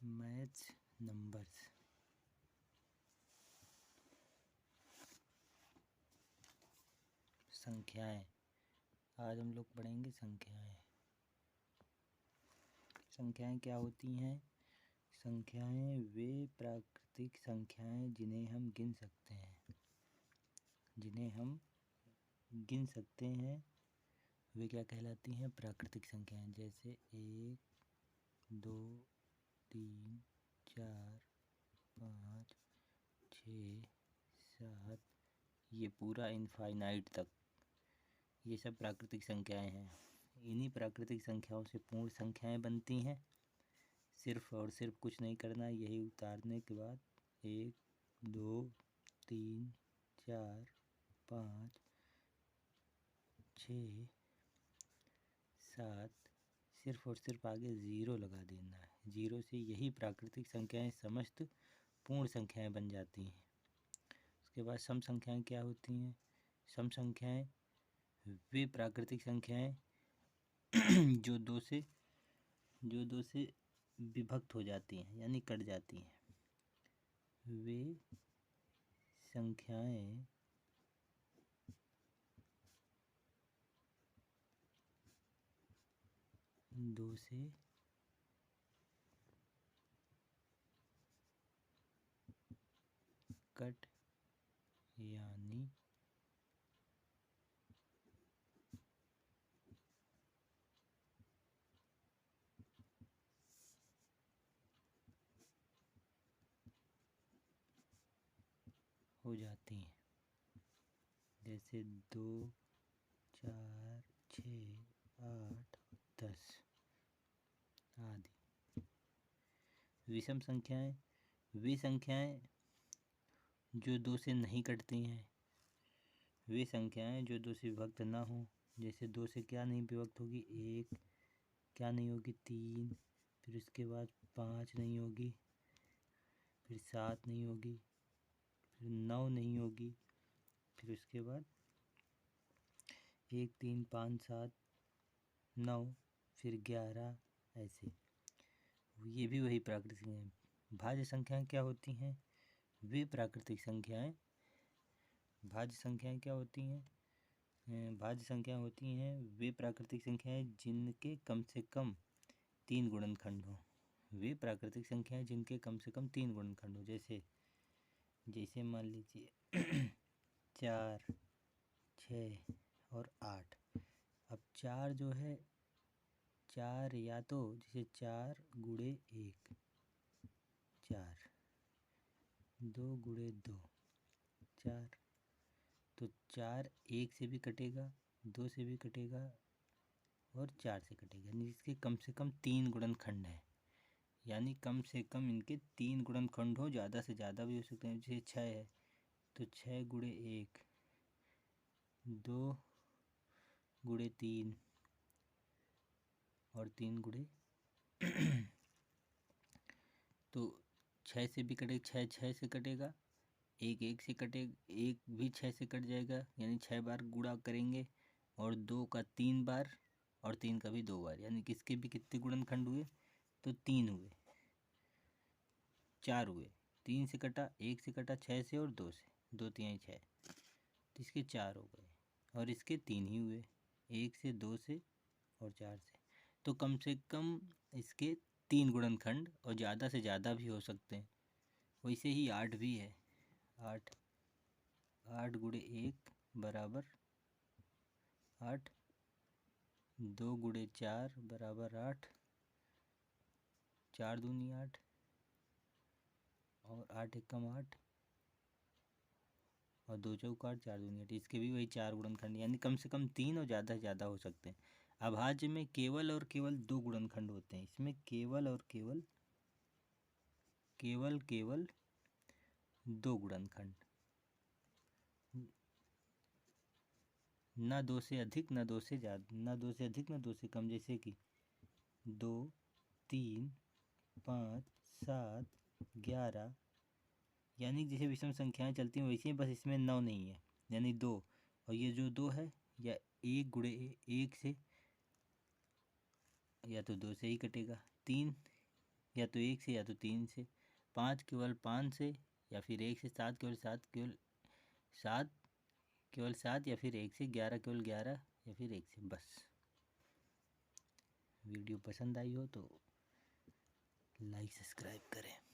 Maths numbers. संख्याएं। आज हम लोग पढ़ेंगे संख्याएं। संख्याएं क्या होती हैं? संख्याएं वे प्राकृतिक संख्याएं जिन्हें हम गिन सकते हैं, वे क्या कहलाती हैं? प्राकृतिक संख्याएं। जैसे 1, 2, 3, 4, 5, 6, 7, ये पूरा इनफाइनाइट तक, ये सब प्राकृतिक संख्याएं हैं। इन्हीं प्राकृतिक संख्याओं से पूर्ण संख्याएं बनती हैं। सिर्फ और सिर्फ कुछ नहीं करना, यही उतारने के बाद 1, 2, 3, 4, 5, 6, 7, सिर्फ और सिर्फ आगे ज़ीरो लगा देना है। ज़ीरो से यही प्राकृतिक संख्याएं समस्त पूर्ण संख्याएं बन जाती हैं। उसके बाद सम संख्याएं क्या होती हैं? सम संख्याएं वे प्राकृतिक संख्याएं जो दो से विभक्त हो जाती हैं, यानी कट जाती हैं। वे संख्याएं दो से कट यानी हो जाती हैं। जैसे 2, 4, 6, 8, 10 आदि। विषम संख्याएं वे संख्याएं जो दो से नहीं कटती हैं। वे संख्याएं जो दो से विभक्त ना हो। जैसे 2 से क्या नहीं विभक्त होगी? 1 क्या नहीं होगी? 3, फिर उसके बाद 5 नहीं होगी, फिर 7 नहीं होगी, फिर 9 नहीं होगी, फिर उसके बाद 1, 3, 5, 7, 9, फिर 11, ऐसे। ये भी वही प्राकृतिक हैं। भाज्य संख्याएं क्या होती हैं? वे प्राकृतिक संख्याएं भाज्य संख्याएं क्या होती हैं? भाज्य संख्याएं होती हैं वे प्राकृतिक संख्याएं जिनके कम से कम 3 गुणनखंड हों। वे प्राकृतिक संख्याएं जिनके कम से कम 3 गुणनखंड हों। जैसे मान लीजिए 4, 6 और 8। अब 4 जो है, 4 या तो जैसे 4 गुणे 1 4, 2 गुणे 2 4, तो 4 1 से भी कटेगा, 2 से भी कटेगा और 4 से कटेगा। यानी इसके कम से कम 3 गुणनखंड हैं, यानी कम से कम इनके 3 गुणनखंड हो, ज़्यादा से ज़्यादा भी हो सकते हैं। जैसे 6 है तो 6 गुणे 1, 2 गुणे 3 और 3 गुणे तो 6 से भी कटेगा, 6 6 से कटेगा, 1 1 से कटेगा, 1 भी 6 से कट जाएगा, यानी 6 बार गुणा करेंगे, और 2 का 3 बार और 3 का भी 2 बार, यानी किसके भी कितने गुणनखंड हुए? तो 3 हुए, 4 हुए। 3 से कटा, 1 से कटा, 6 से और 2 से, 2 3 6, तो इसके 4 हो गए और इसके 3 ही हुए, 1 से, 2 से और 4 से। तो कम से कम इसके 3 गुणनखंड और ज़्यादा से ज़्यादा भी हो सकते हैं। वैसे ही 8 भी है। 8 8 गुणे 1 बराबर 8, 2 गुणे 4 बराबर 8, 4 दूनी 8 और 8 एकम 8 और 2 चौका 8, 4 दूनी 8। इसके भी वही 4 गुणनखंड, यानी कम से कम 3 और ज़्यादा से ज़्यादा हो सकते हैं। अभाज्य में केवल और केवल 2 गुणनखंड होते हैं। इसमें केवल और केवल 2 गुणनखंड, ना 2 से अधिक, ना 2 से ज़्यादा, ना 2 से अधिक, ना 2 से कम। जैसे कि 2, 3, 5, 7, 11, यानी जैसे विषम संख्याएं चलती हैं वैसे ही, बस इसमें 9 नहीं है, यानी 2। और ये जो 2 है, या 1 गुणे 1 से, या तो 2 से ही कटेगा। 3 या तो 1 से या तो 3 से, 5 केवल 5 से, या फिर 1 से, 7 केवल 7 केवल 7 या फिर 1 से, 11 केवल 11 या फिर 1 से। बस वीडियो पसंद आई हो तो लाइक सब्सक्राइब करें।